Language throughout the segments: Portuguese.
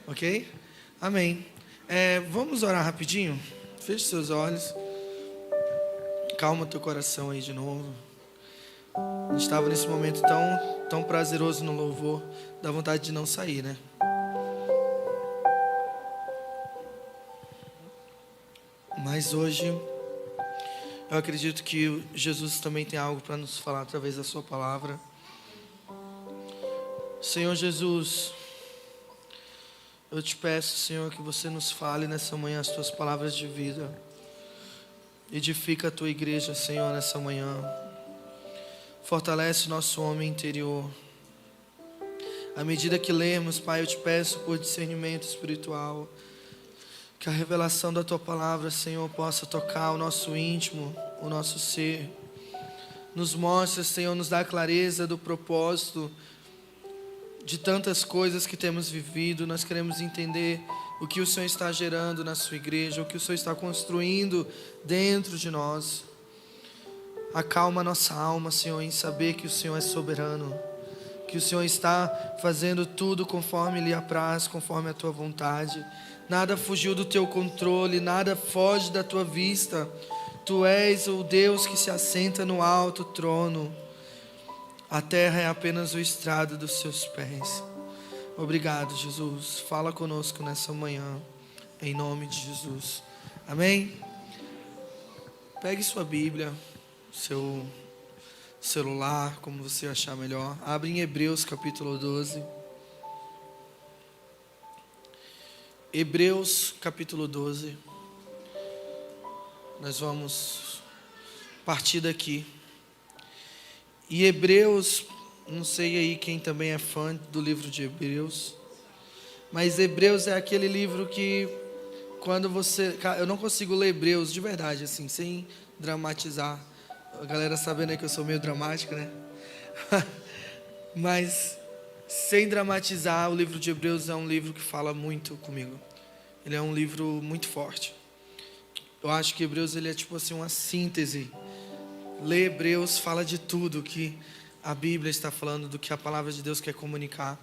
Ok? Amém. Vamos orar rapidinho? Feche seus olhos. Calma teu coração aí de novo. A gente estava nesse momento tão prazeroso no louvor, dá vontade de não sair, né? Mas hoje, eu acredito que Jesus também tem algo para nos falar através da sua palavra. Senhor Jesus, eu te peço, Senhor, que você nos fale nessa manhã as tuas palavras de vida. Edifica a tua igreja, Senhor, nessa manhã. Fortalece o nosso homem interior. À medida que lemos, Pai, eu te peço por discernimento espiritual. Que a revelação da tua palavra, Senhor, possa tocar o nosso íntimo, o nosso ser. Nos mostra, Senhor, nos dá clareza do propósito de tantas coisas que temos vivido. Nós queremos entender o que o Senhor está gerando na sua igreja, o que o Senhor está construindo dentro de nós. Acalma a nossa alma, Senhor, em saber que o Senhor é soberano, que o Senhor está fazendo tudo conforme lhe apraz, conforme a tua vontade. Nada fugiu do teu controle, nada foge da tua vista. Tu és o Deus que se assenta no alto trono. A terra é apenas o estrado dos seus pés. Obrigado, Jesus. Fala conosco nessa manhã, em nome de Jesus. Amém? Pegue sua Bíblia, seu celular, como você achar melhor. Abre em Hebreus capítulo 12. Hebreus capítulo 12. Nós vamos partir daqui. E Hebreus, não sei aí quem também é fã do livro de Hebreus, mas Hebreus é aquele livro que quando você... Eu não consigo ler Hebreus de verdade, assim, sem dramatizar. A galera sabendo aí que eu sou meio dramático, né? Mas sem dramatizar, o livro de Hebreus é um livro que fala muito comigo. Ele é um livro muito forte. Eu acho que Hebreus ele é tipo assim uma síntese. Ler Hebreus fala de tudo que a Bíblia está falando, do que a palavra de Deus quer comunicar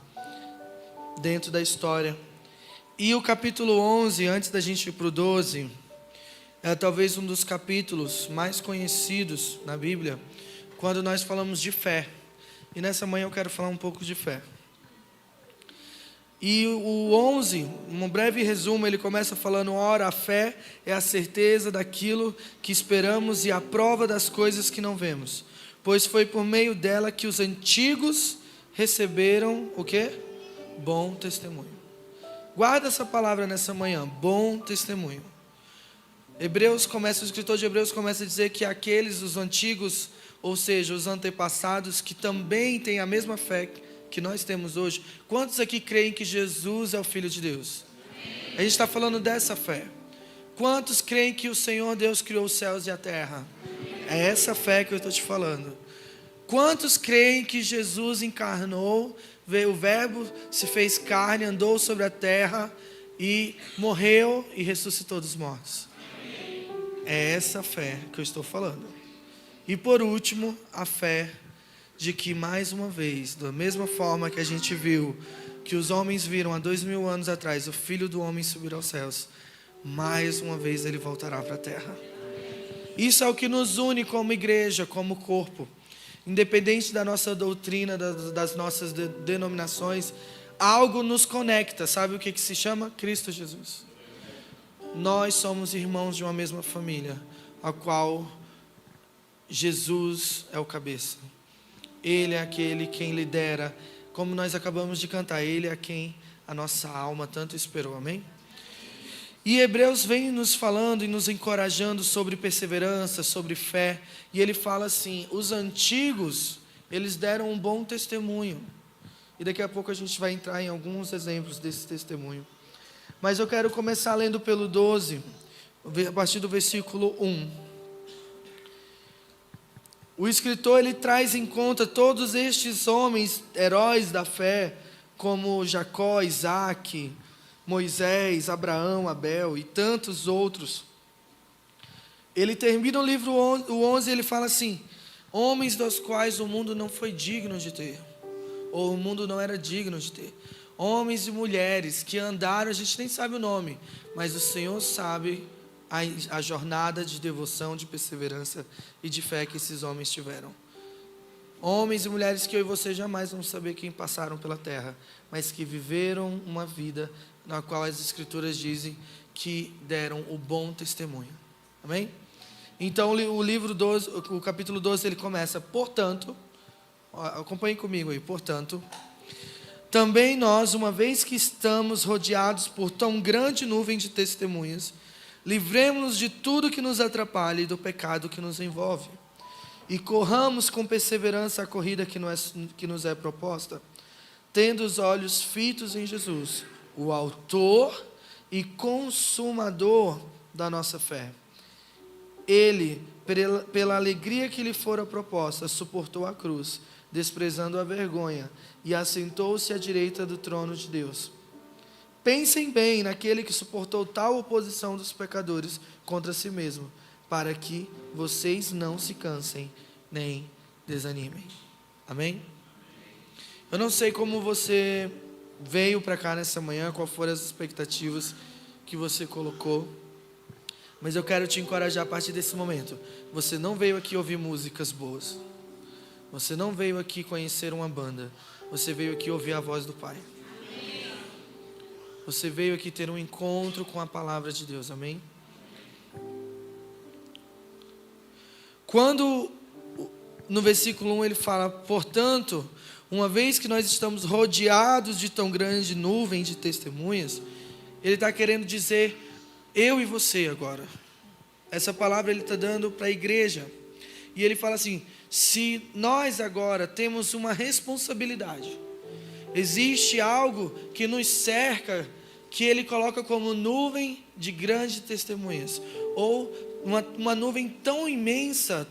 dentro da história. E o capítulo 11, antes da gente ir para o 12, é talvez um dos capítulos mais conhecidos na Bíblia, quando nós falamos de fé. E nessa manhã eu quero falar um pouco de fé. E o 11, um breve resumo, ele começa falando: ora, a fé é a certeza daquilo que esperamos e a prova das coisas que não vemos. Pois foi por meio dela que os antigos receberam o quê? Bom testemunho. Guarda essa palavra nessa manhã, bom testemunho. O escritor de Hebreus começa a dizer que aqueles, os antigos, ou seja, os antepassados, que também têm a mesma fé que nós temos hoje. Quantos aqui creem que Jesus é o Filho de Deus? A gente está falando dessa fé. Quantos creem que o Senhor Deus criou os céus e a terra? É essa fé que eu estou te falando. Quantos creem que Jesus encarnou, veio, o Verbo se fez carne, andou sobre a terra e morreu e ressuscitou dos mortos? É essa fé que eu estou falando. E por último, a fé de que mais uma vez, da mesma forma que a gente viu, que os homens viram há 2000 anos atrás, o Filho do Homem subir aos céus, mais uma vez ele voltará para a terra. Isso é o que nos une como igreja, como corpo. Independente da nossa doutrina, das nossas denominações, algo nos conecta. Sabe o que se chama? Cristo Jesus. Nós somos irmãos de uma mesma família, a qual Jesus é o cabeça. Ele é aquele quem lidera, como nós acabamos de cantar, Ele é quem a nossa alma tanto esperou, amém? E Hebreus vem nos falando e nos encorajando sobre perseverança, sobre fé, e ele fala assim: os antigos, eles deram um bom testemunho, e daqui a pouco a gente vai entrar em alguns exemplos desse testemunho, mas eu quero começar lendo pelo 12, a partir do versículo 1. O escritor ele traz em conta todos estes homens, heróis da fé, como Jacó, Isaac, Moisés, Abraão, Abel e tantos outros. Ele termina o livro 11 e ele fala assim: homens dos quais o mundo não foi digno de ter, ou o mundo não era digno de ter. Homens e mulheres que andaram, a gente nem sabe o nome, mas o Senhor sabe a jornada de devoção, de perseverança e de fé que esses homens tiveram. Homens e mulheres que eu e você jamais vamos saber quem passaram pela terra, mas que viveram uma vida na qual as Escrituras dizem que deram o bom testemunho. Amém? Então o livro 12, o capítulo 12, ele começa: portanto, acompanhem comigo aí, portanto, também nós, uma vez que estamos rodeados por tão grande nuvem de testemunhas, livremos-nos de tudo que nos atrapalha e do pecado que nos envolve, e corramos com perseverança a corrida que nos é proposta, tendo os olhos fitos em Jesus, o autor e consumador da nossa fé. Ele, pela alegria que lhe fora proposta, suportou a cruz, desprezando a vergonha, e assentou-se à direita do trono de Deus. Pensem bem naquele que suportou tal oposição dos pecadores contra si mesmo, para que vocês não se cansem nem desanimem. Amém? Eu não sei como você veio para cá nessa manhã, qual foram as expectativas que você colocou, mas eu quero te encorajar a partir desse momento. Você não veio aqui ouvir músicas boas, você não veio aqui conhecer uma banda, você veio aqui ouvir a voz do Pai. Você veio aqui ter um encontro com a palavra de Deus, amém? Quando no versículo 1 ele fala: portanto, uma vez que nós estamos rodeados de tão grande nuvem de testemunhas, ele está querendo dizer eu e você agora. Essa palavra ele está dando para a igreja. E ele fala assim: se nós agora temos uma responsabilidade, existe algo que nos cerca, que ele coloca como nuvem de grandes testemunhas, ou uma nuvem tão imensa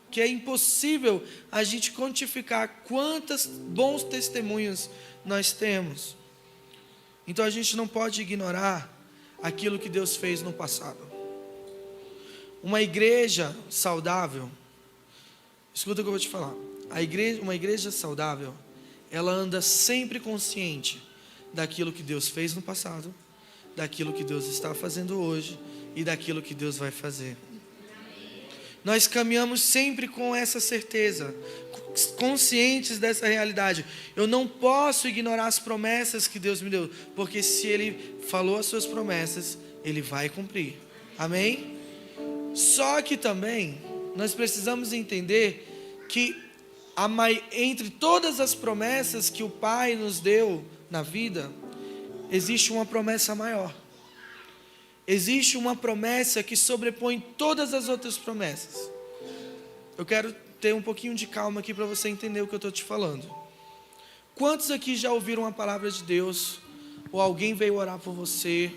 que é impossível a gente quantificar quantos bons testemunhos nós temos. Então a gente não pode ignorar aquilo que Deus fez no passado. Uma igreja saudável, escuta o que eu vou te falar, uma igreja saudável, ela anda sempre consciente daquilo que Deus fez no passado, daquilo que Deus está fazendo hoje e daquilo que Deus vai fazer. Nós caminhamos sempre com essa certeza, conscientes dessa realidade. Eu não posso ignorar as promessas que Deus me deu, porque se Ele falou as suas promessas, Ele vai cumprir. Amém? Só que também nós precisamos entender que entre todas as promessas que o Pai nos deu na vida, existe uma promessa maior. Existe uma promessa que sobrepõe todas as outras promessas. Eu quero ter um pouquinho de calma aqui para você entender o que eu estou te falando. Quantos aqui já ouviram a palavra de Deus, ou alguém veio orar por você,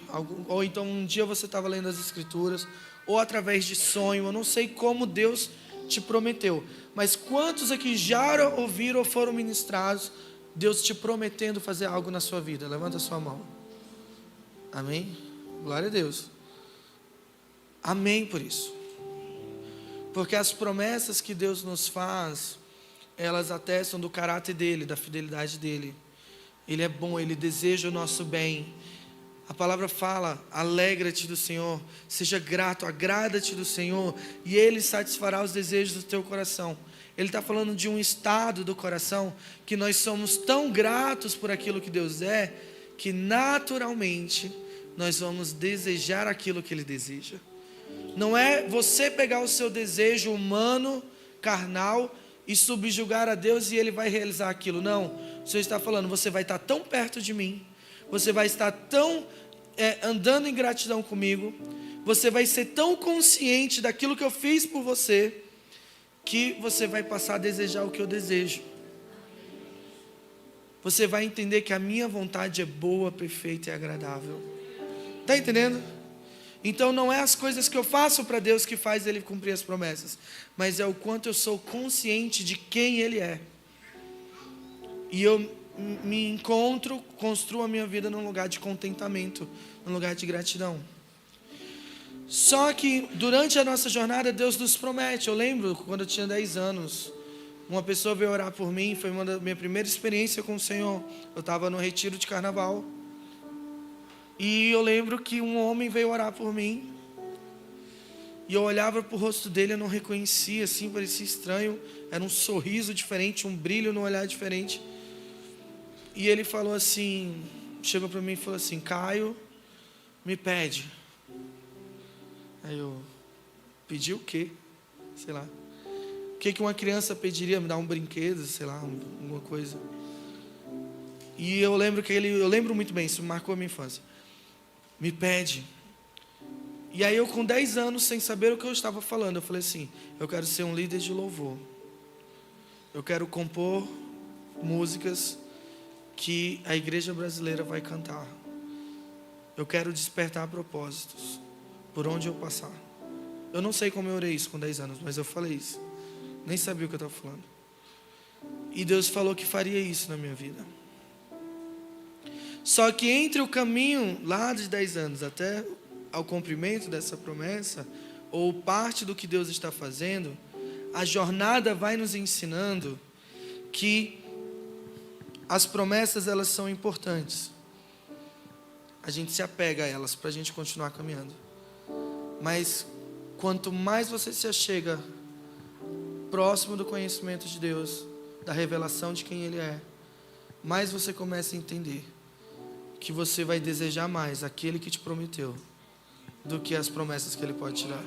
ou então um dia você estava lendo as Escrituras, ou através de sonho, eu não sei como Deus te prometeu, mas quantos aqui já ouviram ou foram ministrados, Deus te prometendo fazer algo na sua vida? Levanta a sua mão. Amém? Glória a Deus. Amém por isso. Porque as promessas que Deus nos faz, elas atestam do caráter dEle, da fidelidade dEle. Ele é bom, Ele deseja o nosso bem. A palavra fala: alegra-te do Senhor, seja grato, agrada-te do Senhor, e Ele satisfará os desejos do teu coração. Ele está falando de um estado do coração, que nós somos tão gratos por aquilo que Deus é, que naturalmente nós vamos desejar aquilo que Ele deseja. Não é você pegar o seu desejo humano, carnal, e subjugar a Deus e Ele vai realizar aquilo. Não, o Senhor está falando: você vai estar tão perto de mim, você vai estar tão andando em gratidão comigo, você vai ser tão consciente daquilo que eu fiz por você, que você vai passar a desejar o que eu desejo. Você vai entender que a minha vontade é boa, perfeita e agradável. Está entendendo? Então não é as coisas que eu faço para Deus que faz Ele cumprir as promessas, mas é o quanto eu sou consciente de quem Ele é. E eu me encontro, construo a minha vida num lugar de contentamento, num lugar de gratidão. Só que durante a nossa jornada Deus nos promete. Eu lembro quando eu tinha 10 anos, Uma pessoa veio orar por mim, foi uma da minha primeira experiência com o Senhor. Eu estava no retiro de carnaval. E eu lembro que um homem veio orar por mim. E eu olhava para o rosto dele, eu não reconhecia, assim, parecia estranho. Era um sorriso diferente, um brilho no olhar diferente. E ele falou assim, chegou para mim e falou assim: Caio, me pede. Aí eu, pedi o quê? Sei lá. O que uma criança pediria? Me dar um brinquedo, sei lá, alguma coisa. E eu lembro muito bem, isso marcou a minha infância. Me pede. E aí eu com 10 anos, sem saber o que eu estava falando, eu falei assim: eu quero ser um líder de louvor. Eu quero compor músicas que a igreja brasileira vai cantar. Eu quero despertar propósitos por onde eu passar. Eu não sei como eu orei isso com 10 anos, mas eu falei isso. Nem sabia o que eu estava falando. E Deus falou que faria isso na minha vida. Só que entre o caminho lá de 10 anos até ao cumprimento dessa promessa, ou parte do que Deus está fazendo, a jornada vai nos ensinando que as promessas, elas são importantes. A gente se apega a elas para a gente continuar caminhando. Mas quanto mais você se achega próximo do conhecimento de Deus, da revelação de quem Ele é, mais você começa a entender que você vai desejar mais aquele que te prometeu do que as promessas que Ele pode te dar.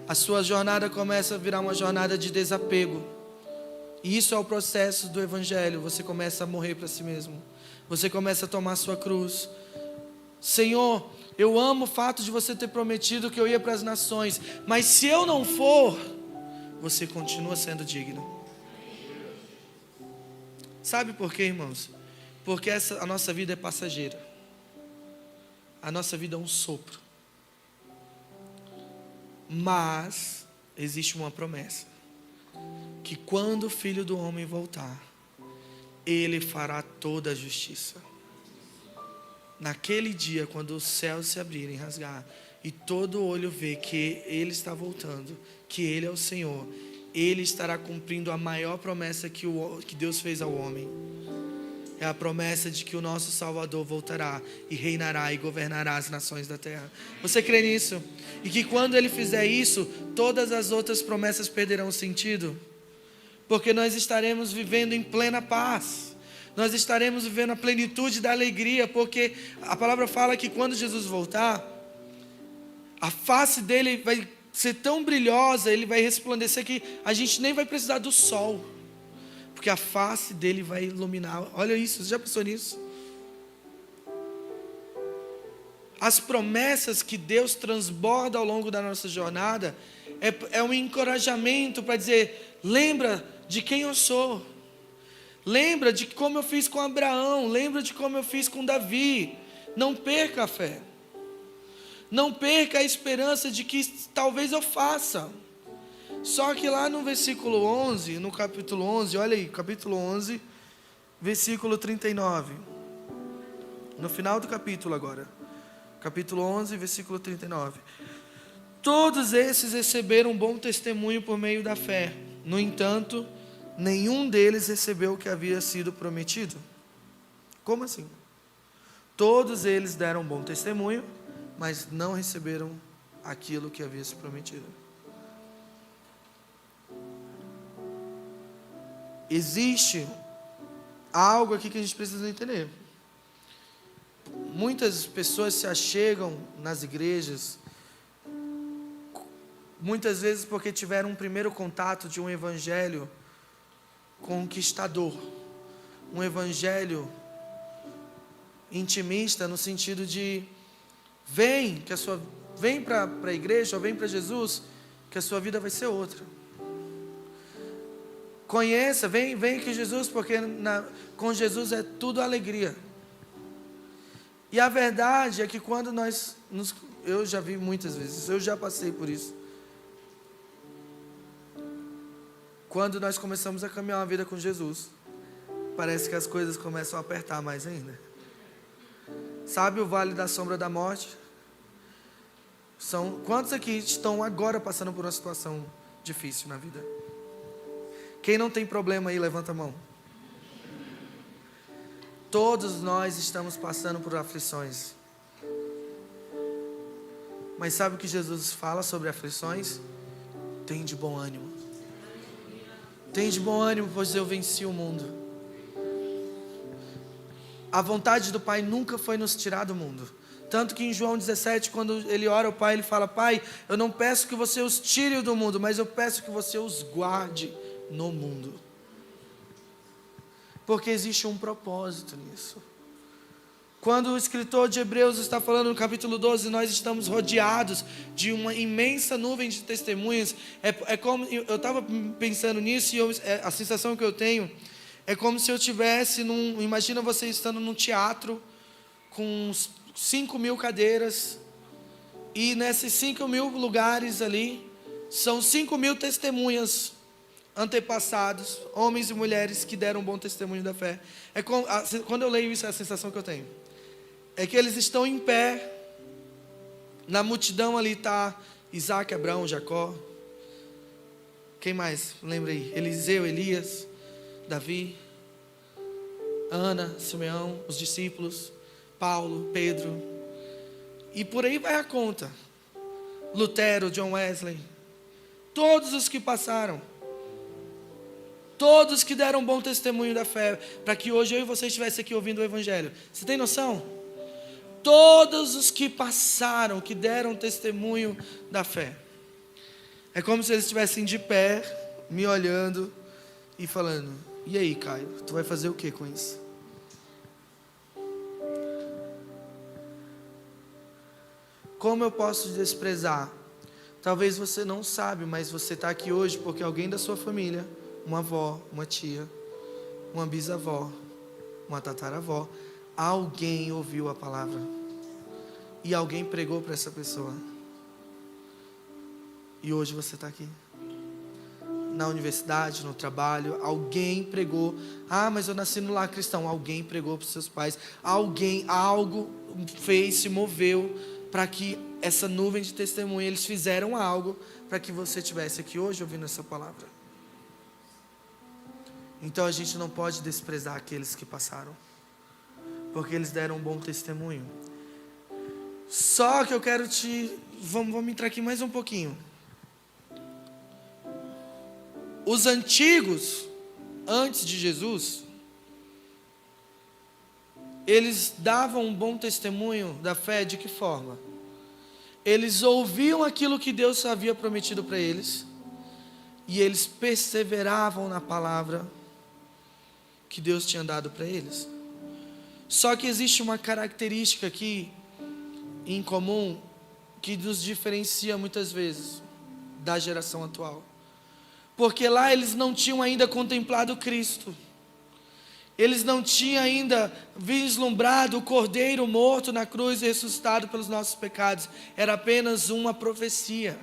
A sua jornada começa a virar uma jornada de desapego. E isso é o processo do Evangelho. Você começa a morrer para si mesmo. Você começa a tomar a sua cruz. Senhor, eu amo o fato de você ter prometido que eu ia para as nações, mas se eu não for, você continua sendo digno. Sabe por quê, irmãos? Porque a nossa vida é passageira. A nossa vida é um sopro. Mas existe uma promessa: que quando o Filho do Homem voltar, Ele fará toda a justiça. Naquele dia, quando os céus se abrirem, rasgar, e todo olho vê que Ele está voltando, que Ele é o Senhor, Ele estará cumprindo a maior promessa que Deus fez ao homem. É a promessa de que o nosso Salvador voltará e reinará e governará as nações da terra. Você crê nisso? E que quando Ele fizer isso, todas as outras promessas perderão sentido? Porque nós estaremos vivendo em plena paz. Nós estaremos vivendo a plenitude da alegria, porque a palavra fala que quando Jesus voltar, a face dele vai ser tão brilhosa, ele vai resplandecer que a gente nem vai precisar do sol, porque a face dele vai iluminar. Olha isso, você já pensou nisso? As promessas que Deus transborda ao longo da nossa jornada é um encorajamento para dizer: lembra de quem eu sou. Lembra de como eu fiz com Abraão. Lembra de como eu fiz com Davi. Não perca a fé. Não perca a esperança de que talvez eu faça. Só que lá no versículo 11, no capítulo 11, olha aí, capítulo 11, versículo 39. No final do capítulo agora. Capítulo 11, versículo 39. Todos esses receberam um bom testemunho por meio da fé. No entanto, nenhum deles recebeu o que havia sido prometido. Como assim? Todos eles deram bom testemunho, mas não receberam aquilo que havia sido prometido. Existe algo aqui que a gente precisa entender. Muitas pessoas se achegam nas igrejas, muitas vezes porque tiveram um primeiro contato de um evangelho conquistador, um evangelho intimista, no sentido de vem para a igreja, ou vem para Jesus, que a sua vida vai ser outra. Conheça, vem que Jesus, porque com Jesus é tudo alegria. E a verdade é que quando eu já vi muitas vezes, eu já passei por isso. Quando nós começamos a caminhar uma vida com Jesus, parece que as coisas começam a apertar mais ainda. Sabe o vale da sombra da morte? Quantos aqui estão agora passando por uma situação difícil na vida? Quem não tem problema aí, levanta a mão. Todos nós estamos passando por aflições. Mas sabe o que Jesus fala sobre aflições? Tem de bom ânimo. Tem de bom ânimo, pois eu venci o mundo. A vontade do Pai nunca foi nos tirar do mundo. Tanto que em João 17, quando ele ora ao Pai, ele fala: Pai, eu não peço que você os tire do mundo, mas eu peço que você os guarde no mundo. Porque existe um propósito nisso. Quando o escritor de Hebreus está falando no capítulo 12, nós estamos rodeados de uma imensa nuvem de testemunhas. É como, eu estava pensando nisso, e a sensação que eu tenho é como se eu estivesse imagina você estando num teatro com 5.000 cadeiras, e nesses 5.000 lugares ali, são 5.000 testemunhas antepassados, homens e mulheres que deram um bom testemunho da fé. Quando eu leio isso, é a sensação que eu tenho. É que eles estão em pé, na multidão ali está Isaac, Abraão, Jacó. Quem mais? Lembra aí? Eliseu, Elias, Davi, Ana, Simeão, os discípulos, Paulo, Pedro. E por aí vai a conta. Lutero, John Wesley. Todos os que passaram. Todos que deram um bom testemunho da fé, para que hoje eu e você estivesse aqui ouvindo o Evangelho. Você tem noção? Todos os que passaram, que deram testemunho da fé. É como se eles estivessem de pé, me olhando e falando: e aí, Caio, tu vai fazer o que com isso? Como eu posso desprezar? Talvez você não sabe, mas você está aqui hoje porque alguém da sua família, uma avó, uma tia, uma bisavó, uma tataravó, alguém ouviu a palavra e alguém pregou para essa pessoa, e hoje você está aqui. Na universidade, no trabalho, alguém pregou. Ah, mas eu nasci no lar cristão. Alguém pregou para os seus pais. Algo fez, se moveu para que essa nuvem de testemunha, eles fizeram algo para que você estivesse aqui hoje ouvindo essa palavra. Então a gente não pode desprezar aqueles que passaram, porque eles deram um bom testemunho. Só que eu quero vamos entrar aqui mais um pouquinho. Os antigos, antes de Jesus, eles davam um bom testemunho da fé de que forma? Eles ouviam aquilo que Deus havia prometido para eles, e eles perseveravam na palavra que Deus tinha dado para eles. Só que existe uma característica aqui em comum que nos diferencia muitas vezes da geração atual. Porque lá eles não tinham ainda contemplado Cristo. Eles não tinham ainda vislumbrado o Cordeiro morto na cruz e ressuscitado pelos nossos pecados. Era apenas uma profecia.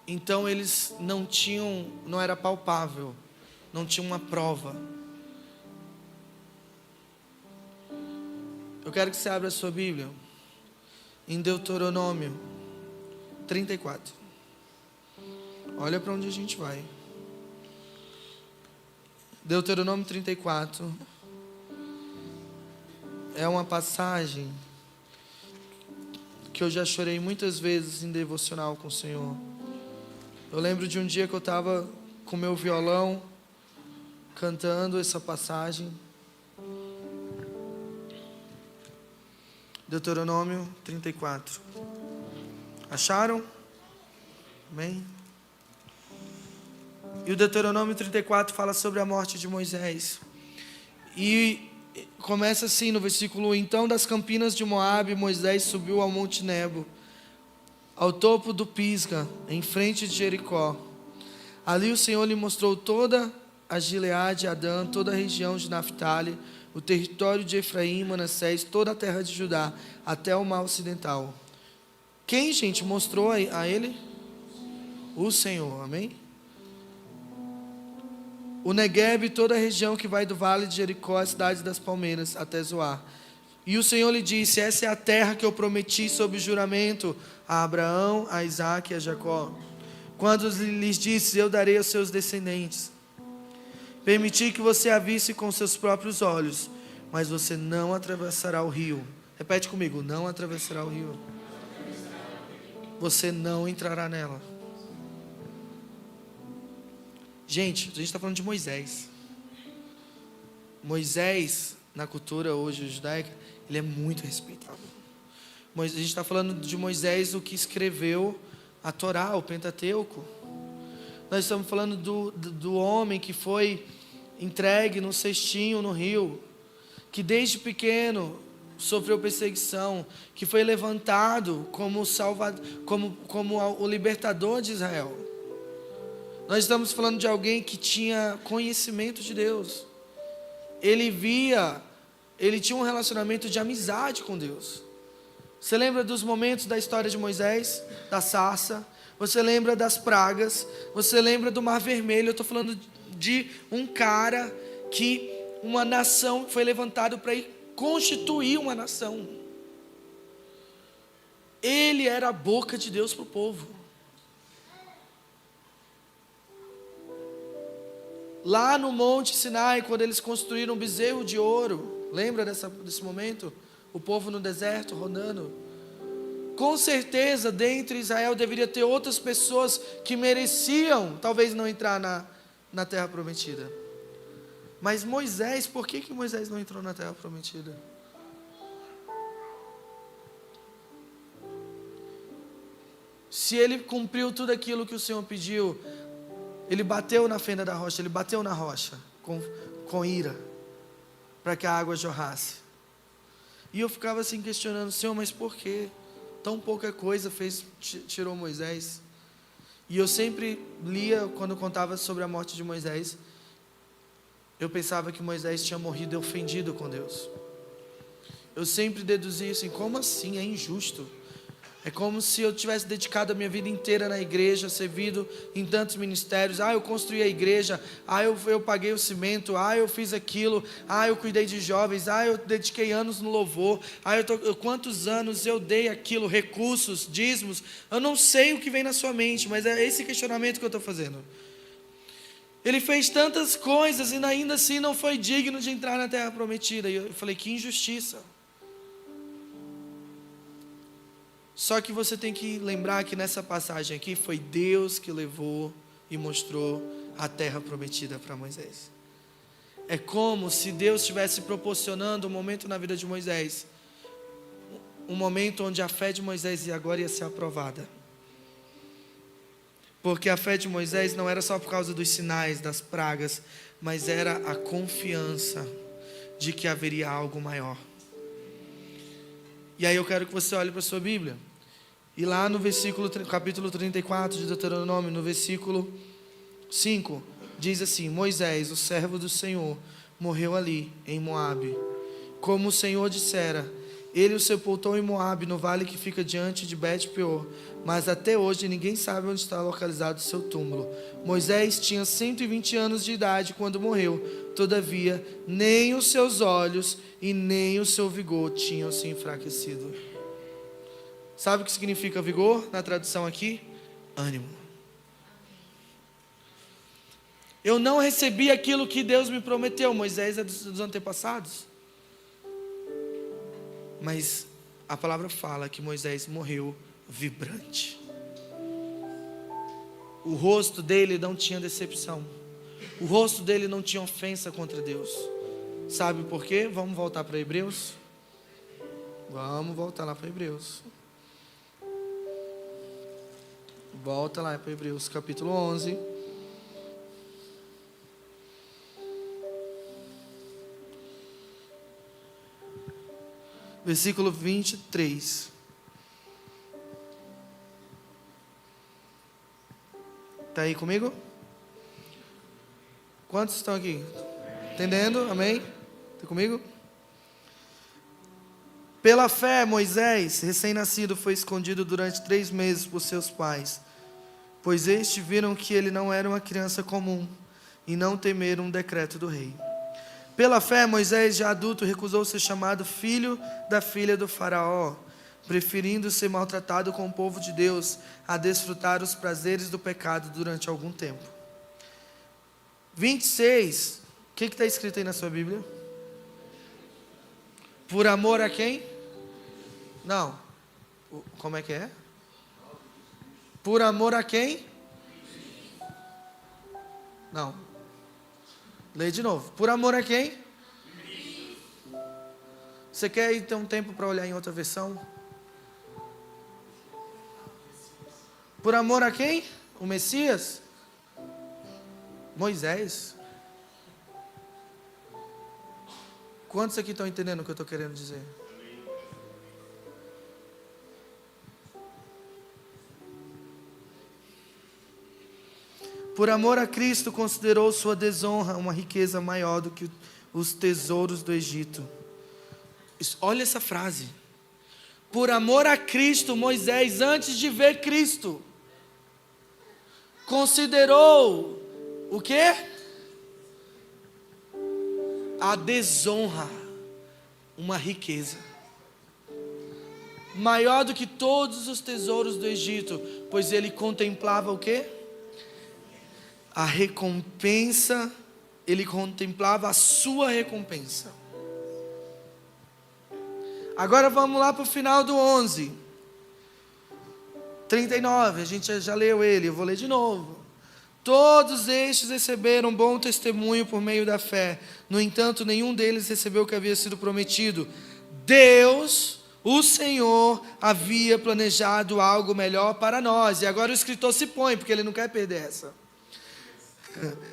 Então eles não era palpável, não tinha uma prova. Eu quero que você abra a sua Bíblia em Deuteronômio 34. Olha para onde a gente vai. Deuteronômio 34 é uma passagem que eu já chorei muitas vezes em devocional com o Senhor. Eu lembro de um dia que eu estava com meu violão cantando essa passagem. Deuteronômio 34. Acharam? Amém? E o Deuteronômio 34 fala sobre a morte de Moisés. E começa assim no versículo 1. Então das campinas de Moabe, Moisés subiu ao monte Nebo, ao topo do Pisga, em frente de Jericó. Ali o Senhor lhe mostrou toda a Gileade, Adã, toda a região de Naftali, o território de Efraim, Manassés, toda a terra de Judá, até o mar ocidental. Quem, gente, mostrou a ele? O Senhor, amém? O Neguebe, toda a região que vai do vale de Jericó, a cidade das palmeiras, até Zoar. E o Senhor lhe disse: essa é a terra que eu prometi sob juramento a Abraão, a Isaque e a Jacó. quando lhes disse: eu darei aos seus descendentes. Permiti que você a visse com seus próprios olhos, mas você não atravessará o rio. Repete comigo: não atravessará o rio. Você não entrará nela. Gente, a gente está falando de Moisés. Moisés, na cultura hoje judaica, ele é muito respeitado. A gente está falando de Moisés, o que escreveu a Torá, o Pentateuco. Nós estamos falando do homem que foi entregue num cestinho no rio, que desde pequeno sofreu perseguição, que foi levantado como o libertador de Israel. Nós estamos falando de alguém que tinha conhecimento de Deus. Ele tinha um relacionamento de amizade com Deus. Você lembra dos momentos da história de Moisés, da sarça? Você lembra das pragas? Você lembra do Mar Vermelho? Eu estou falando de um cara que uma nação foi levantado para ir constituir uma nação. Ele era a boca de Deus para o povo. Lá no Monte Sinai, quando eles construíram um bezerro de ouro, lembra desse momento? O povo no deserto, rodando. Com certeza, dentro de Israel, deveria ter outras pessoas que mereciam, talvez não entrar na Terra Prometida. Mas Moisés, por que Moisés não entrou na Terra Prometida? Se ele cumpriu tudo aquilo que o Senhor pediu, ele bateu na fenda da rocha, ele bateu na rocha com ira, para que a água jorrasse. E eu ficava assim questionando: Senhor, mas por que tão pouca coisa tirou Moisés? E eu sempre lia, quando contava sobre a morte de Moisés, eu pensava que Moisés tinha morrido ofendido com Deus. Eu sempre deduzia assim: como assim? É injusto. É como se eu tivesse dedicado a minha vida inteira na igreja, servido em tantos ministérios. Eu construí a igreja. Eu paguei o cimento. Eu fiz aquilo. Eu cuidei de jovens. Eu dediquei anos no louvor. Quantos anos eu dei aquilo, recursos, dízimos. Eu não sei o que vem na sua mente, mas é esse questionamento que eu estou fazendo. Ele fez tantas coisas e ainda assim não foi digno de entrar na Terra Prometida. E eu falei: que injustiça. Só que você tem que lembrar que nessa passagem aqui foi Deus que levou e mostrou a Terra Prometida para Moisés. É como se Deus estivesse proporcionando um momento na vida de Moisés, um momento onde a fé de Moisés agora ia ser aprovada. Porque a fé de Moisés não era só por causa dos sinais, das pragas, mas era a confiança de que haveria algo maior. E aí eu quero que você olhe para a sua Bíblia. E lá no capítulo 34 de Deuteronômio, no versículo 5, diz assim: Moisés, o servo do Senhor, morreu ali, em Moabe. Como o Senhor dissera, ele o sepultou em Moabe, no vale que fica diante de Bet-peor. Mas até hoje ninguém sabe onde está localizado o seu túmulo. Moisés tinha 120 anos de idade quando morreu. Todavia, nem os seus olhos e nem o seu vigor tinham se enfraquecido. Sabe o que significa vigor na tradução aqui? Ânimo. Eu não recebi aquilo que Deus me prometeu. Moisés é dos antepassados. Mas a palavra fala que Moisés morreu vibrante. O rosto dele não tinha decepção. O rosto dele não tinha ofensa contra Deus. Sabe por quê? Vamos voltar para Hebreus? Vamos voltar lá para Hebreus. Volta lá para Hebreus, capítulo 11. Versículo 23. Está aí comigo? Quantos estão aqui? Entendendo? Amém? Está comigo? Pela fé, Moisés, recém-nascido, foi escondido durante 3 meses por seus pais, pois estes viram que ele não era uma criança comum e não temeram um decreto do rei. Pela fé, Moisés, já adulto, recusou ser chamado filho da filha do faraó, preferindo ser maltratado com o povo de Deus a desfrutar os prazeres do pecado durante algum tempo. 26, o que está escrito aí na sua Bíblia? Por amor a quem? Não. Como é que é? Por amor a quem? Não. Lê de novo. Por amor a quem? Você quer ter um tempo para olhar em outra versão? Por amor a quem? O Messias? Moisés? Quantos aqui estão entendendo o que eu estou querendo dizer? Por amor a Cristo, considerou sua desonra uma riqueza maior do que os tesouros do Egito. Olha essa frase. Por amor a Cristo, Moisés, antes de ver Cristo, considerou o quê? A desonra uma riqueza maior do que todos os tesouros do Egito, pois ele contemplava o quê? A recompensa, ele contemplava a sua recompensa. Agora vamos lá para o final do 11. 39, a gente já leu ele, eu vou ler de novo. Todos estes receberam bom testemunho por meio da fé. No entanto, nenhum deles recebeu o que havia sido prometido. Deus, o Senhor, havia planejado algo melhor para nós. E agora o escritor se põe, porque ele não quer perder essa.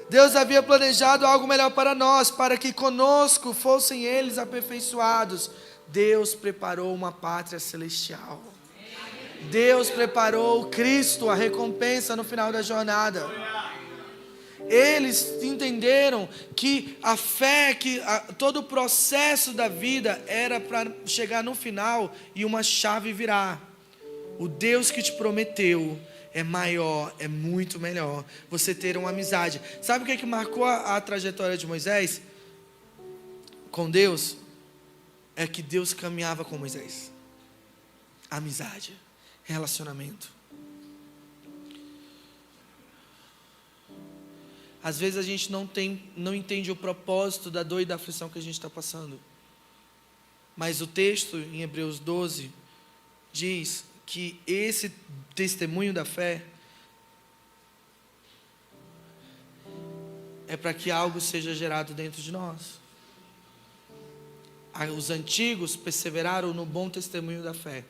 Deus havia planejado algo melhor para nós, para que conosco fossem eles aperfeiçoados. Deus preparou uma pátria celestial. Deus preparou Cristo, a recompensa no final da jornada. Eles entenderam que a fé, todo o processo da vida era para chegar no final e uma chave virar. O Deus que te prometeu é maior, é muito melhor você ter uma amizade. Sabe o que marcou a trajetória de Moisés com Deus? É que Deus caminhava com Moisés. Amizade, relacionamento. Às vezes a gente não entende o propósito da dor e da aflição que a gente está passando. Mas o texto em Hebreus 12 diz que esse testemunho da fé é para que algo seja gerado dentro de nós. Os antigos perseveraram no bom testemunho da fé.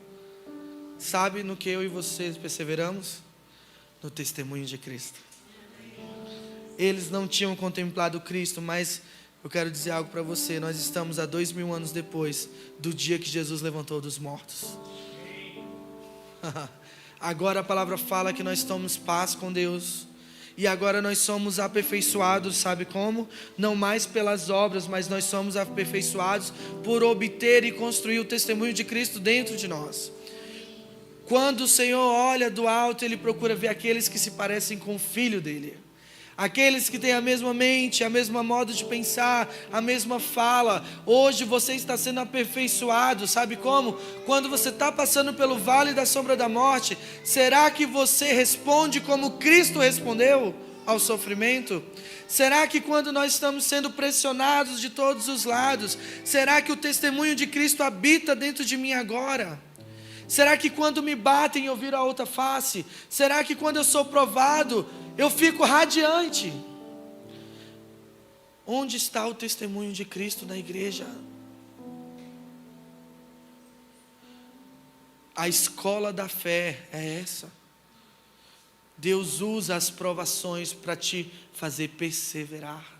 Sabe no que eu e você perseveramos? No testemunho de Cristo. Eles não tinham contemplado Cristo, mas eu quero dizer algo para você. Nós estamos há 2000 anos depois do dia que Jesus levantou dos mortos. Agora a palavra fala que nós tomamos paz com Deus. E agora nós somos aperfeiçoados, sabe como? Não mais pelas obras, mas nós somos aperfeiçoados por obter e construir o testemunho de Cristo dentro de nós. Quando o Senhor olha do alto, Ele procura ver aqueles que se parecem com o Filho dEle. Aqueles que têm a mesma mente, a mesma modo de pensar, a mesma fala. Hoje você está sendo aperfeiçoado, sabe como? Quando você está passando pelo vale da sombra da morte, será que você responde como Cristo respondeu ao sofrimento? Será que quando nós estamos sendo pressionados de todos os lados, será que o testemunho de Cristo habita dentro de mim agora? Será que quando me batem eu viro a outra face? Será que quando eu sou provado eu fico radiante? Onde está o testemunho de Cristo na igreja? A escola da fé é essa. Deus usa as provações para te fazer perseverar.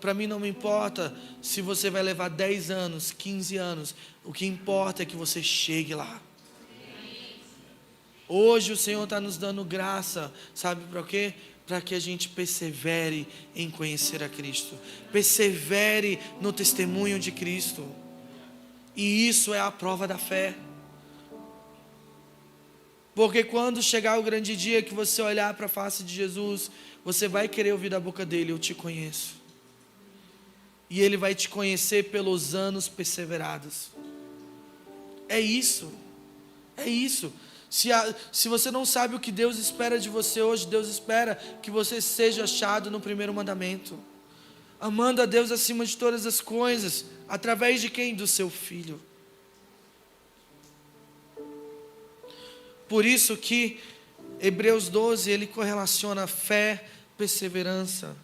Para mim não me importa se você vai levar 10 anos, 15 anos. O que importa é que você chegue lá. Hoje o Senhor está nos dando graça, sabe para quê? Para que a gente persevere em conhecer a Cristo. Persevere no testemunho de Cristo. E isso é a prova da fé. Porque quando chegar o grande dia que você olhar para a face de Jesus, você vai querer ouvir da boca dele: eu te conheço. e Ele vai te conhecer pelos anos perseverados. É isso. É isso. Se você não sabe o que Deus espera de você hoje, Deus espera que você seja achado no primeiro mandamento, amando a Deus acima de todas as coisas. Através de quem? Do seu Filho. Por isso que Hebreus 12, ele correlaciona fé, perseverança,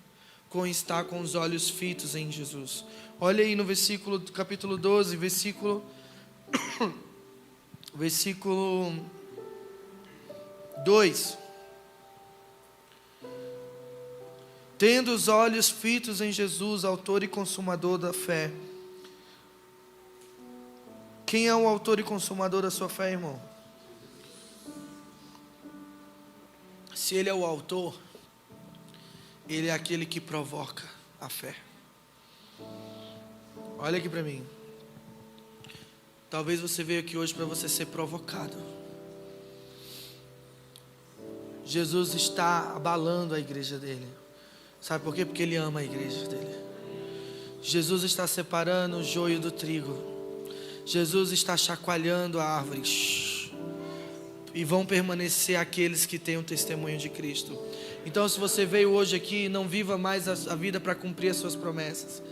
com estar com os olhos fitos em Jesus. Olha aí no versículo, capítulo 12, versículo 2. Tendo os olhos fitos em Jesus, autor e consumador da fé. Quem é o autor e consumador da sua fé, irmão? Se Ele é o autor, Ele é aquele que provoca a fé. Olha aqui para mim. Talvez você veio aqui hoje para você ser provocado. Jesus está abalando a igreja dele. Sabe por quê? Porque Ele ama a igreja dele. Jesus está separando o joio do trigo. Jesus está chacoalhando a árvore. E vão permanecer aqueles que têm o testemunho de Cristo. Então, se você veio hoje aqui, não viva mais a vida para cumprir as suas promessas.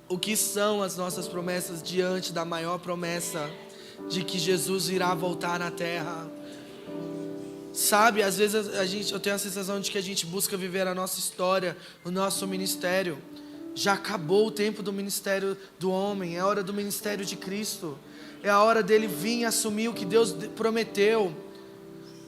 O que são as nossas promessas diante da maior promessa de que Jesus irá voltar na terra? Sabe, às vezes eu tenho a sensação de que a gente busca viver a nossa história, o nosso ministério. Já acabou o tempo do ministério do homem, é a hora do ministério de Cristo. É a hora dele vir assumir o que Deus prometeu.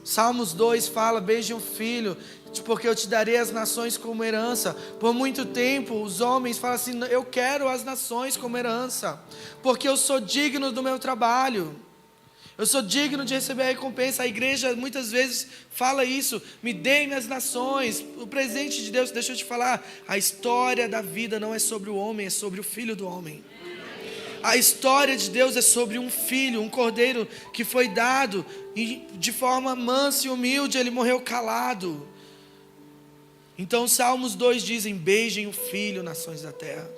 Salmos 2 fala: beije um filho, porque eu te darei as nações como herança. Por muito tempo os homens falam assim: eu quero as nações como herança, porque eu sou digno do meu trabalho, eu sou digno de receber a recompensa. A igreja muitas vezes fala isso: me dê-me as nações, o presente de Deus. Deixa eu te falar, a história da vida não é sobre o homem, é sobre o Filho do homem. A história de Deus é sobre um filho, um cordeiro que foi dado e de forma mansa e humilde, ele morreu calado. Então Salmos 2 dizem: beijem o filho, nações da terra,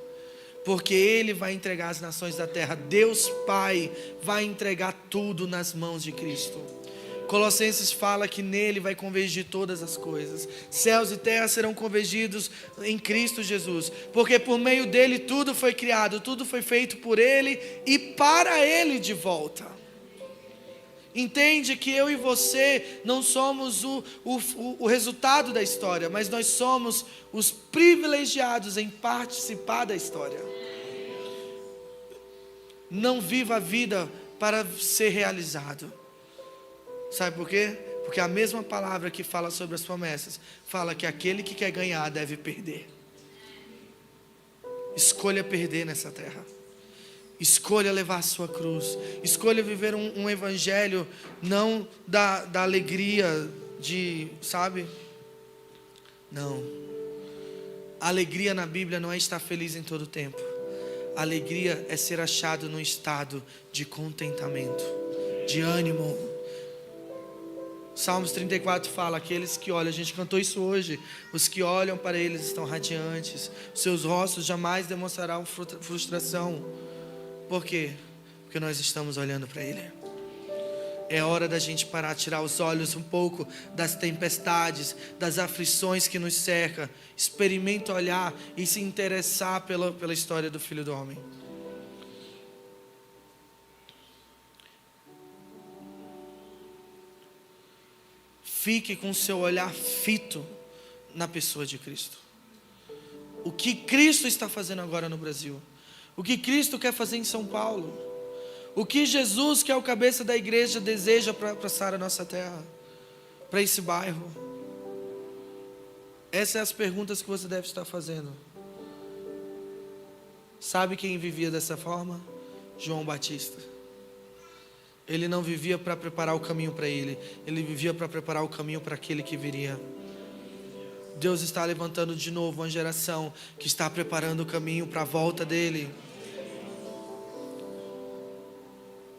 porque ele vai entregar as nações da terra. Deus Pai vai entregar tudo nas mãos de Cristo. Colossenses fala que nele vai convergir todas as coisas. Céus e terra serão convergidos em Cristo Jesus, porque por meio dele tudo foi criado, tudo foi feito por ele e para ele de volta. Entende que eu e você não somos o resultado da história, mas nós somos os privilegiados em participar da história. Não viva a vida para ser realizado. Sabe por quê? Porque a mesma palavra que fala sobre as promessas fala que aquele que quer ganhar deve perder. Escolha perder nessa terra. Escolha levar a sua cruz. Escolha viver um evangelho não da alegria de, sabe? Não. A alegria na Bíblia não é estar feliz em todo o tempo. A alegria é ser achado num estado de contentamento, de ânimo. Salmos 34 fala: aqueles que olham, a gente cantou isso hoje, os que olham para eles estão radiantes, seus rostos jamais demonstrarão frustração. Por quê? Porque nós estamos olhando para Ele. É hora da gente parar, tirar os olhos um pouco das tempestades, das aflições que nos cercam. Experimenta olhar e se interessar pela história do Filho do Homem. Fique com o seu olhar fito na pessoa de Cristo. O que Cristo está fazendo agora no Brasil? O que Cristo quer fazer em São Paulo? O que Jesus, que é o cabeça da igreja, deseja para passar a nossa terra, para esse bairro? Essas são as perguntas que você deve estar fazendo. Sabe quem vivia dessa forma? João Batista. Ele não vivia para preparar o caminho para ele, ele vivia para preparar o caminho para aquele que viria. Deus está levantando de novo uma geração que está preparando o caminho para a volta dele.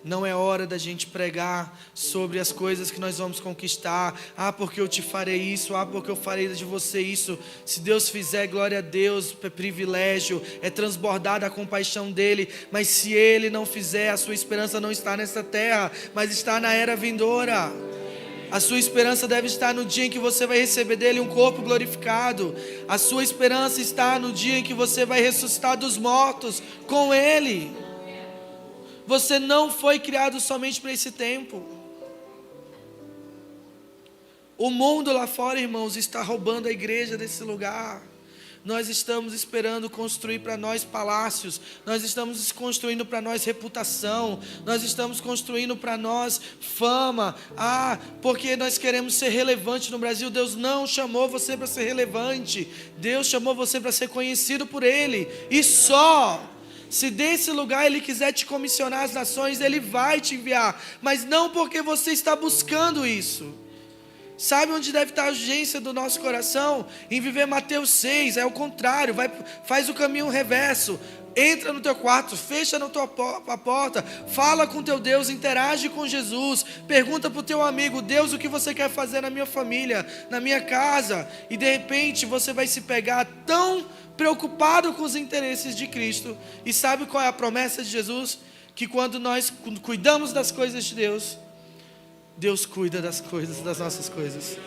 Não é hora da gente pregar sobre as coisas que nós vamos conquistar. Ah, porque eu te farei isso. Ah, porque eu farei de você isso. Se Deus fizer, glória a Deus, é privilégio, é transbordar da compaixão dEle. Mas se Ele não fizer, a sua esperança não está nessa terra, mas está na era vindoura. A sua esperança deve estar no dia em que você vai receber dEle um corpo glorificado. A sua esperança está no dia em que você vai ressuscitar dos mortos com Ele. Você não foi criado somente para esse tempo. O mundo lá fora, irmãos, está roubando a igreja desse lugar. Nós estamos esperando construir para nós palácios. Nós estamos construindo para nós reputação. Nós estamos construindo para nós fama. Ah, porque nós queremos ser relevante no Brasil. Deus não chamou você para ser relevante. Deus chamou você para ser conhecido por Ele. E só. Se desse lugar Ele quiser te comissionar às nações, Ele vai te enviar. Mas não porque você está buscando isso. Sabe onde deve estar a urgência do nosso coração? Em viver Mateus 6, é o contrário, faz o caminho reverso. Entra no teu quarto, fecha a porta, fala com teu Deus, interage com Jesus, pergunta para o teu amigo: Deus, o que você quer fazer na minha família, na minha casa? E de repente você vai se pegar tão preocupado com os interesses de Cristo. E sabe qual é a promessa de Jesus? Que quando nós cuidamos das coisas de Deus, Deus cuida das coisas, das nossas coisas.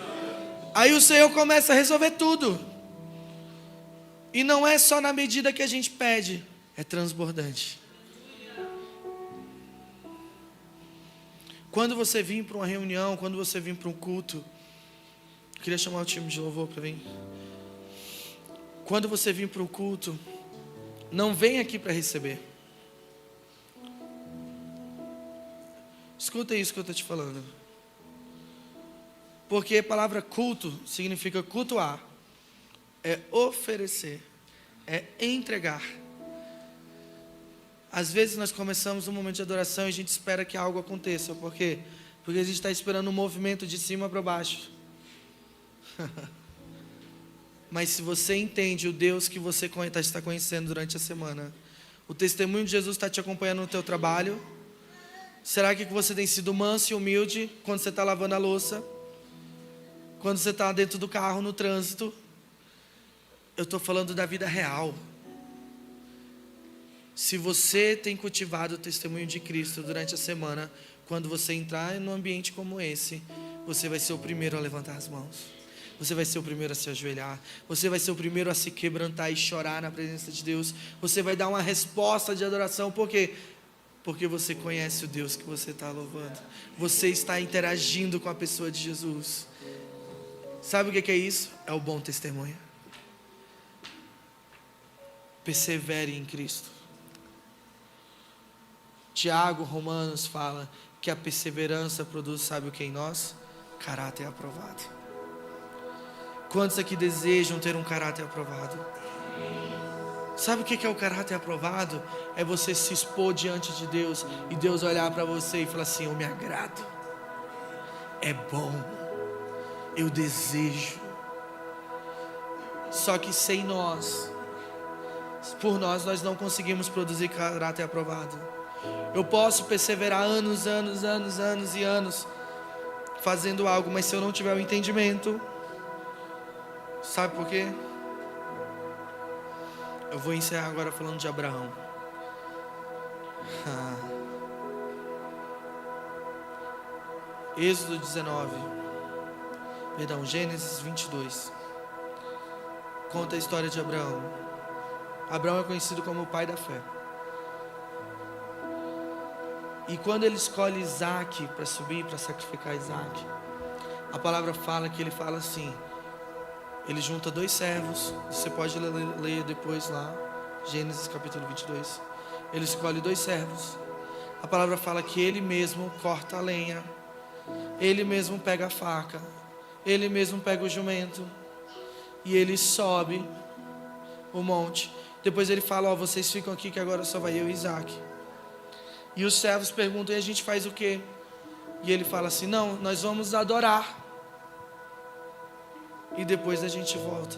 Aí o Senhor começa a resolver tudo. E não é só na medida que a gente pede, é transbordante. Quando você vir para uma reunião, quando você vir para um culto, eu queria chamar o time de louvor para vir. Quando você vir para o culto, não vem aqui para receber. Escuta isso que eu estou te falando. Porque a palavra culto significa cultuar. É oferecer. É entregar. Às vezes nós começamos um momento de adoração e a gente espera que algo aconteça. Por quê? Porque a gente está esperando um movimento de cima para baixo. Mas se você entende o Deus que você está conhecendo durante a semana, o testemunho de Jesus está te acompanhando no teu trabalho. Será que você tem sido manso e humilde quando você está lavando a louça? Quando você está dentro do carro, no trânsito? Eu estou falando da vida real. Se você tem cultivado o testemunho de Cristo durante a semana, quando você entrar num ambiente como esse, você vai ser o primeiro a levantar as mãos. Você vai ser o primeiro a se ajoelhar. Você vai ser o primeiro a se quebrantar e chorar na presença de Deus. Você vai dar uma resposta de adoração. Por quê? Porque você conhece o Deus que você está louvando. Você está interagindo com a pessoa de Jesus. Sabe o que é isso? É o bom testemunho. Persevere em Cristo. Tiago, Romanos fala que a perseverança produz, sabe o que em nós? Caráter aprovado. Quantos aqui desejam ter um caráter aprovado? Sabe o que é o caráter aprovado? É você se expor diante de Deus e Deus olhar para você e falar assim: eu me agrado, é bom, eu desejo. Só que sem nós, por nós não conseguimos produzir caráter aprovado. Eu posso perseverar anos e anos fazendo algo, mas se eu não tiver o entendimento, sabe por quê? Eu vou encerrar agora falando de Abraão. Êxodo 19, Gênesis 22. Conta a história de Abraão. Abraão é conhecido como o pai da fé. E quando ele escolhe Isaac para subir, para sacrificar Isaac, a palavra fala que ele fala assim: ele junta 2 servos. Você pode ler depois lá, Gênesis capítulo 22. Ele escolhe 2 servos. A palavra fala que ele mesmo corta a lenha, ele mesmo pega a faca, ele mesmo pega o jumento, e ele sobe o monte. Depois ele fala: vocês ficam aqui que agora só vai eu e Isaac. E os servos perguntam: e a gente faz o quê? E ele fala assim: não, nós vamos adorar, e depois a gente volta.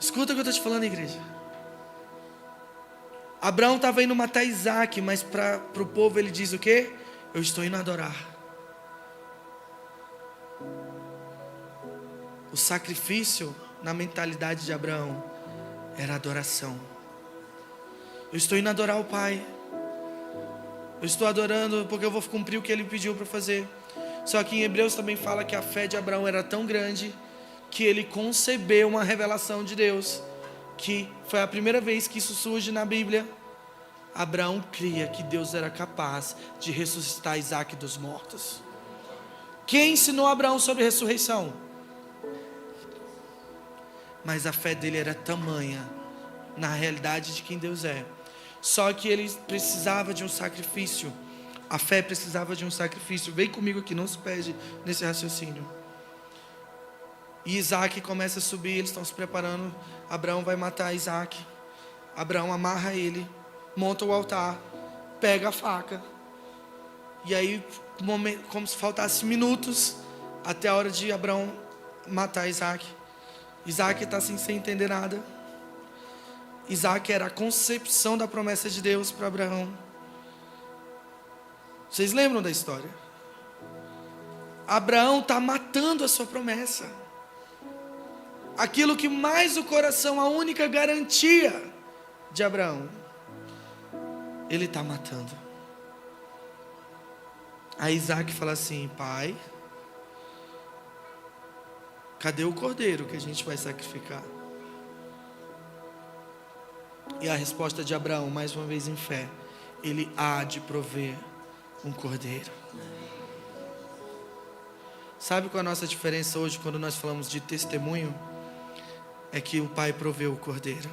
Escuta o que eu estou te falando, igreja. Abraão estava indo matar Isaac, mas para o povo ele diz o quê? Eu estou indo adorar. O sacrifício na mentalidade de Abraão era adoração. Eu estou indo adorar o Pai. Eu estou adorando porque eu vou cumprir o que Ele pediu para fazer. Só que em Hebreus também fala que a fé de Abraão era tão grande que ele concebeu uma revelação de Deus, que foi a primeira vez que isso surge na Bíblia. Abraão cria que Deus era capaz de ressuscitar Isaac dos mortos. Quem ensinou Abraão sobre ressurreição? Mas a fé dele era tamanha na realidade de quem Deus é. Só que ele precisava de um sacrifício. A fé precisava de um sacrifício. Vem comigo aqui, não se perde nesse raciocínio. E Isaac começa a subir, eles estão se preparando. Abraão vai matar Isaac. Abraão amarra ele, monta o altar, pega a faca. E aí, como se faltasse minutos até a hora de Abraão matar Isaac. Isaac está sem entender nada. Isaac era a concepção da promessa de Deus para Abraão. Vocês lembram da história? Abraão está matando a sua promessa. Aquilo que mais o coração, a única garantia de Abraão, ele está matando. Aí Isaac fala assim: pai, cadê o cordeiro que a gente vai sacrificar? E a resposta de Abraão, mais uma vez em fé: ele há de prover um cordeiro. Sabe qual é a nossa diferença hoje quando nós falamos de testemunho? É que o Pai proveu o cordeiro.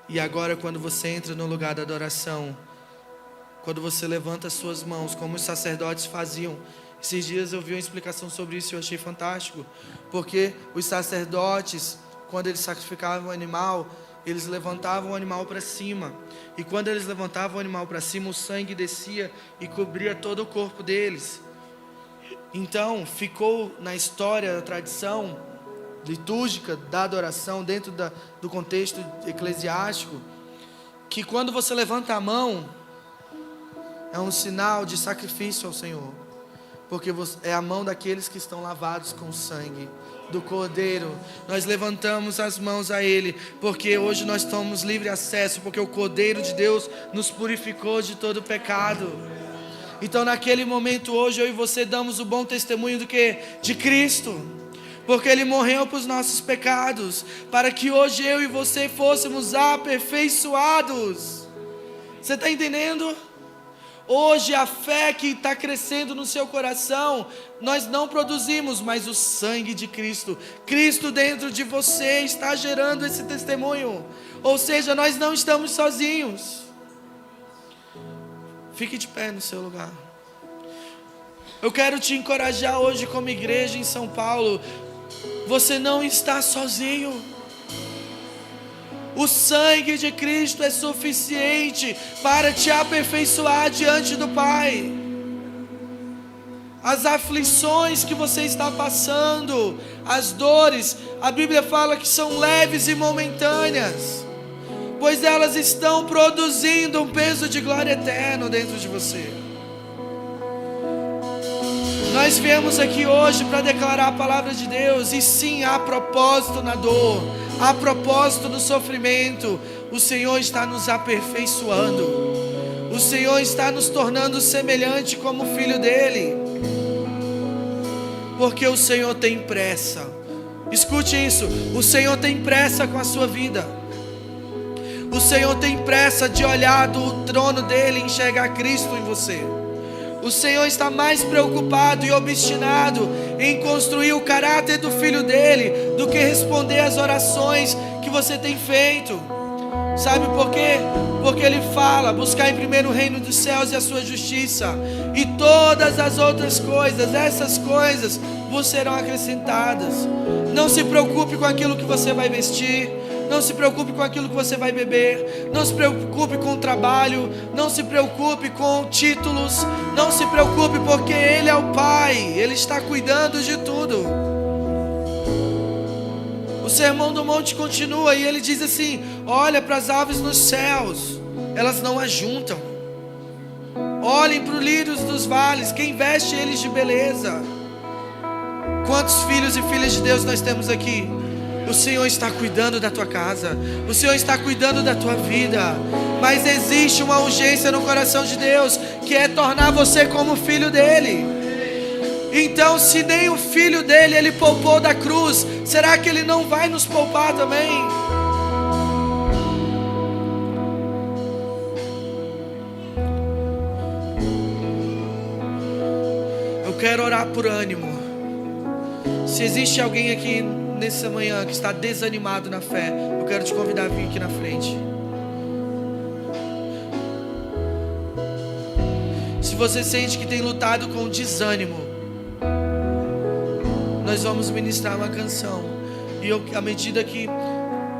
E agora, quando você entra no lugar da adoração, quando você levanta as suas mãos, como os sacerdotes faziam. Esses dias eu vi uma explicação sobre isso e eu achei fantástico. Porque os sacerdotes, quando eles sacrificavam o animal, eles levantavam o animal para cima. E quando eles levantavam o animal para cima, o sangue descia e cobria todo o corpo deles. Então, ficou na história, a tradição litúrgica da adoração, dentro do contexto eclesiástico, que quando você levanta a mão, é um sinal de sacrifício ao Senhor. Porque é a mão daqueles que estão lavados com o sangue do Cordeiro. Nós levantamos as mãos a Ele, porque hoje nós temos livre acesso, porque o Cordeiro de Deus nos purificou de todo pecado. Então naquele momento hoje eu e você damos o bom testemunho do que? De Cristo. Porque Ele morreu para os nossos pecados, para que hoje eu e você fôssemos aperfeiçoados. Você está entendendo? Hoje a fé que está crescendo no seu coração, nós não produzimos, mas o sangue de Cristo. Cristo dentro de você está gerando esse testemunho. Ou seja, nós não estamos sozinhos. Fique de pé no seu lugar. Eu quero te encorajar hoje como igreja em São Paulo. Você não está sozinho. O sangue de Cristo é suficiente para te aperfeiçoar diante do Pai. As aflições que você está passando, as dores, a Bíblia fala que são leves e momentâneas, pois elas estão produzindo um peso de glória eterno dentro de você. Nós viemos aqui hoje para declarar a palavra de Deus. E sim, há propósito na dor, há propósito no sofrimento. O Senhor está nos aperfeiçoando. O Senhor está nos tornando semelhante como filho dele. Porque o Senhor tem pressa. Escute isso: o Senhor tem pressa com a sua vida. O Senhor tem pressa de olhar do trono dele e enxergar Cristo em você. O Senhor está mais preocupado e obstinado em construir o caráter do Filho dele do que responder às orações que você tem feito. Sabe por quê? Porque Ele fala: buscar em primeiro o reino dos céus e a sua justiça, e todas as outras coisas, essas coisas vos serão acrescentadas. Não se preocupe com aquilo que você vai vestir. Não se preocupe com aquilo que você vai beber. Não se preocupe com o trabalho. Não se preocupe com títulos. Não se preocupe, porque Ele é o Pai. Ele está cuidando de tudo. O Sermão do Monte continua e ele diz assim: olha para as aves nos céus, elas não ajuntam. Olhem para os lírios dos vales, quem veste eles de beleza. Quantos filhos e filhas de Deus nós temos aqui? O Senhor está cuidando da tua casa, o Senhor está cuidando da tua vida, mas existe uma urgência no coração de Deus, que é tornar você como filho dele. Então, se nem o filho dele ele poupou da cruz, será que ele não vai nos poupar também? Eu quero orar por ânimo. Se existe alguém aqui nessa manhã que está desanimado na fé, eu quero te convidar a vir aqui na frente. Se você sente que tem lutado com desânimo, nós vamos ministrar uma canção. E à medida que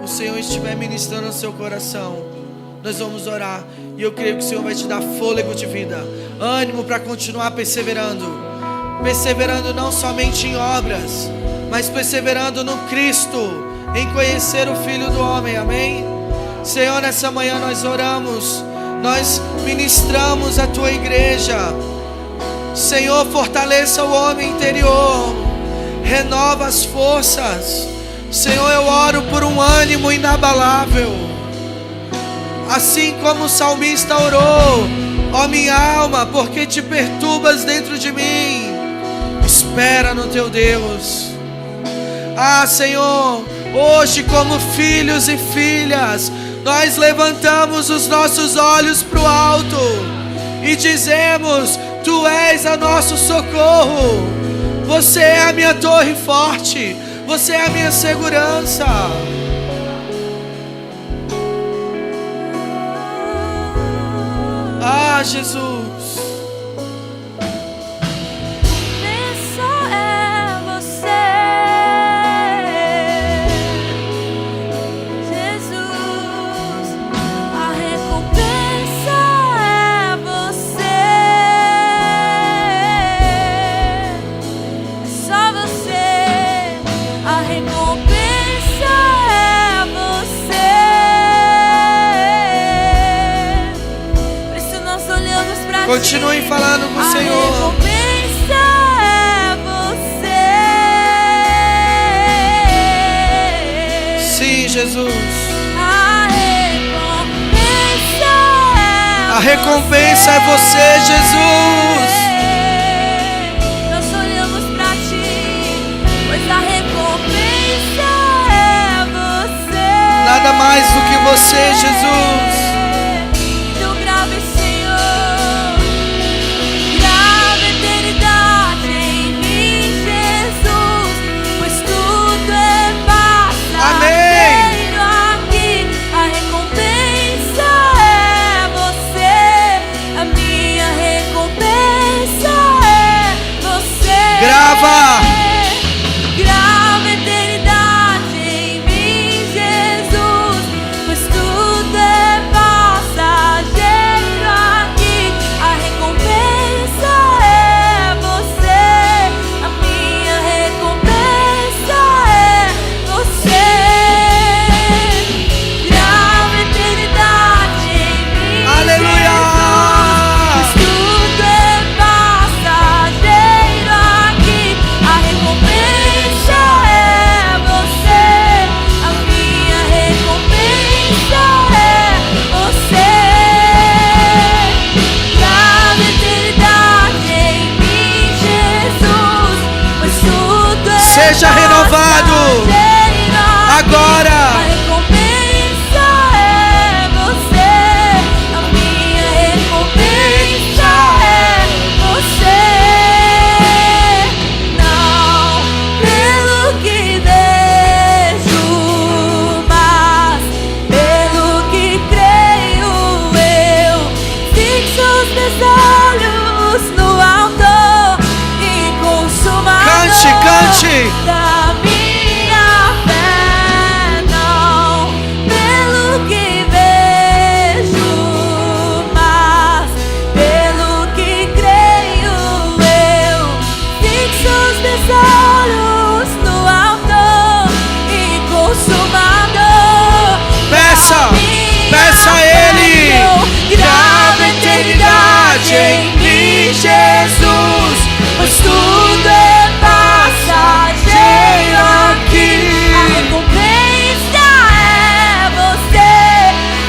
o Senhor estiver ministrando no seu coração, nós vamos orar. E eu creio que o Senhor vai te dar fôlego de vida, ânimo para continuar perseverando. Perseverando não somente em obras, mas perseverando no Cristo, em conhecer o Filho do Homem, amém? Senhor, nessa manhã nós oramos, nós ministramos a Tua igreja. Senhor, fortaleça o homem interior, renova as forças. Senhor, eu oro por um ânimo inabalável, assim como o salmista orou: ó minha alma, porque te perturbas dentro de mim? Espera no teu Deus. Ah, Senhor, hoje como filhos e filhas, nós levantamos os nossos olhos para o alto e dizemos: Tu és o nosso socorro, Você é a minha torre forte, Você é a minha segurança. Ah, Jesus. Continue falando com o Senhor. A recompensa é você. Sim, Jesus. A recompensa é você, Jesus. Nós olhamos pra Ti, pois a recompensa é você. Nada mais do que você, Jesus. Grava a eternidade em mim, Jesus, pois tudo é passageiro aqui. A recompensa é você, a minha recompensa é você. Grava a eternidade em mim, aleluia. Seja renovado agora. A recompensa é você, a minha recompensa é você. Não pelo que vejo, mas pelo que creio, eu fixo os meus olhos no alto e consumador. Cante. Da minha fé, não pelo que vejo, mas pelo que creio, eu fixo os meus olhos no alto e em mim, Jesus, pois tudo é passageiro aqui. A recompensa é você,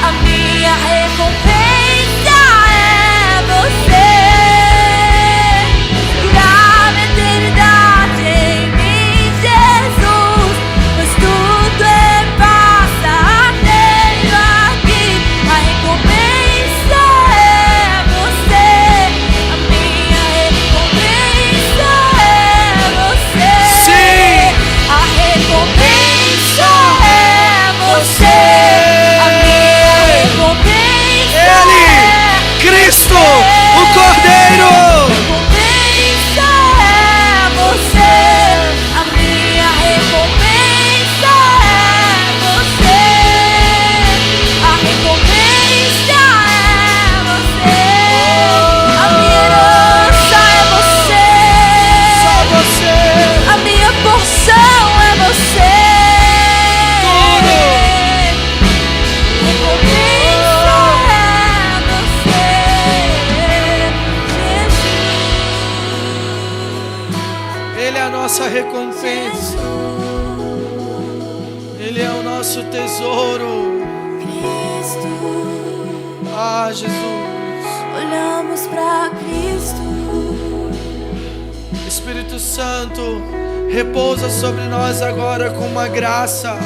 a minha recompensa é você. Grava a eternidade em mim, Jesus, pois tudo é passageiro aqui. A recompensa é você, a minha recompensa é você. Sim. A recompensa é você, a minha recompensa Ele, Cristo, o Cordeiro. A recompensa é você, a minha recompensa é você. A recompensa é você, a minha herança é você. Só você. A minha porção é você. Tudo. Recompensa é você, Jesus. Ele é a nossa recompensa. Ele é o nosso tesouro. Cristo, Ah, Jesus. olhamos pra Cristo. Espírito Santo, repousa sobre nós agora com uma graça.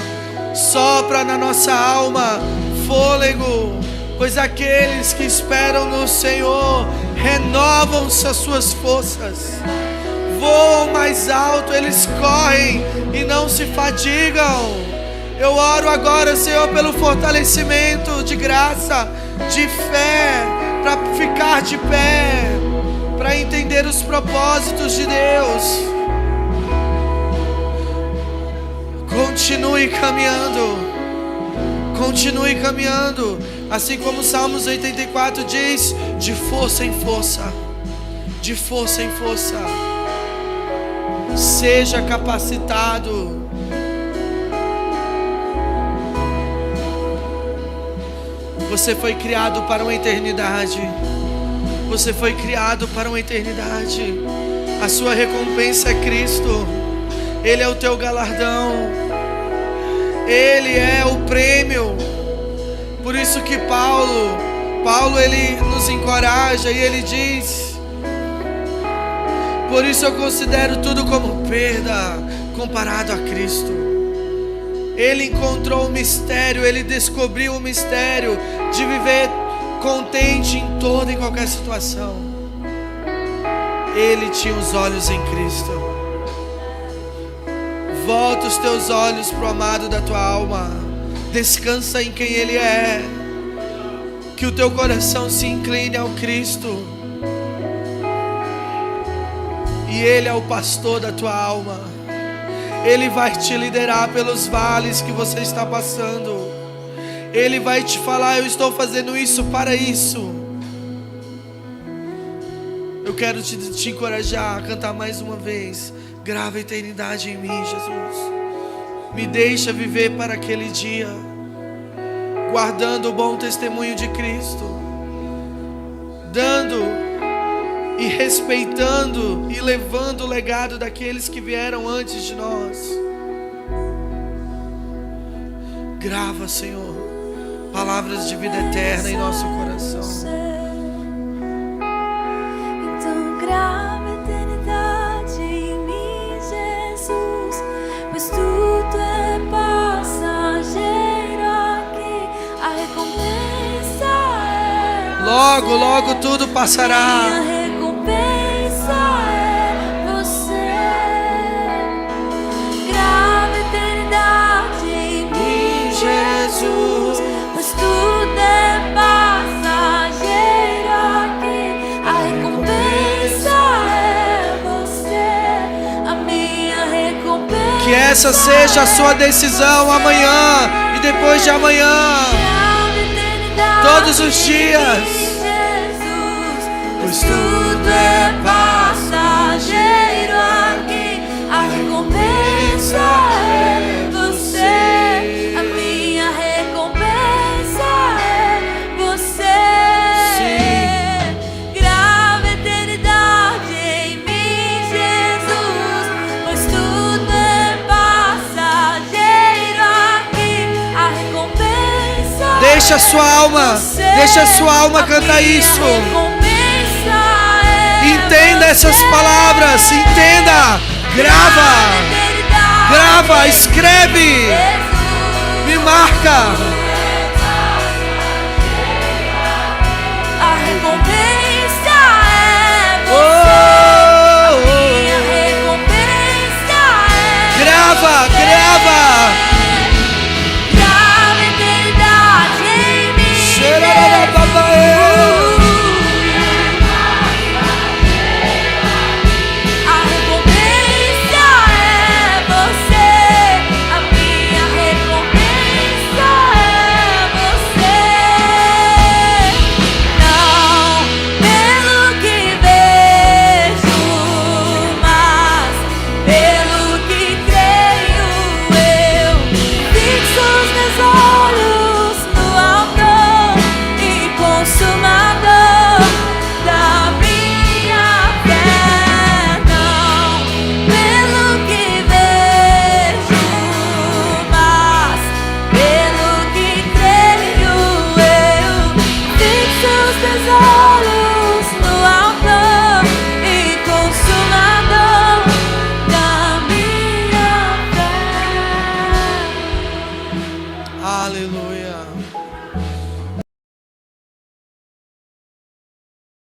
Sopra na nossa alma fôlego, pois aqueles que esperam no Senhor renovam-se as suas forças. Voam mais alto, eles correm e não se fadigam. Eu oro agora, Senhor, pelo fortalecimento de graça, de fé, para ficar de pé, para entender os propósitos de Deus. Continue caminhando, continue caminhando, assim como Salmos 84 diz, de força em força, de força em força. Seja capacitado. Você foi criado para uma eternidade. Você foi criado para uma eternidade. A sua recompensa é Cristo. Ele é o teu galardão. Ele é o prêmio. Por isso que Paulo ele nos encoraja e ele diz: por isso eu considero tudo como perda comparado a Cristo. Ele encontrou o mistério, ele descobriu o mistério de viver contente em toda e qualquer situação. Ele tinha os olhos em Cristo. Volta os teus olhos para o amado da tua alma. Descansa em quem Ele é. Que o teu coração se incline ao Cristo. E Ele é o pastor da tua alma. Ele vai te liderar pelos vales que você está passando. Ele vai te falar: eu estou fazendo isso para isso. Eu quero te encorajar a cantar mais uma vez. Grava a eternidade em mim, Jesus. Me deixa viver para aquele dia, guardando o bom testemunho de Cristo, dando e respeitando e levando o legado daqueles que vieram antes de nós. Grava, Senhor, palavras de vida eterna em nosso coração. Então grava a eternidade em mim, Jesus, pois tudo é passageiro aqui. A recompensa é Logo, você. logo tudo passará. Minha recompensa é você. Grava a eternidade em mim, Jesus, pois tudo é passageiro aqui. A recompensa é você, a minha recompensa. Que essa seja a sua decisão amanhã e depois de amanhã, todos os dias. Pois tudo é passageiro aqui. A recompensa é você, a minha recompensa é você. Sim. Grava Deixa a sua alma, deixa a sua alma cantar isso. Entenda essas palavras, entenda. Grava, escreve, me marca. A recompensa é você. A minha recompensa é Grava. grava a eternidade em mim. A recompensa é você. A minha recompensa é você. Não pelo que vejo, mas pelo que creio eu. Fixo os meus olhos no autor e consumador da minha fé. Não pelo que vejo, mas pelo que creio eu. Fixo os meus olhos no autor e consumador da minha fé. Aleluia.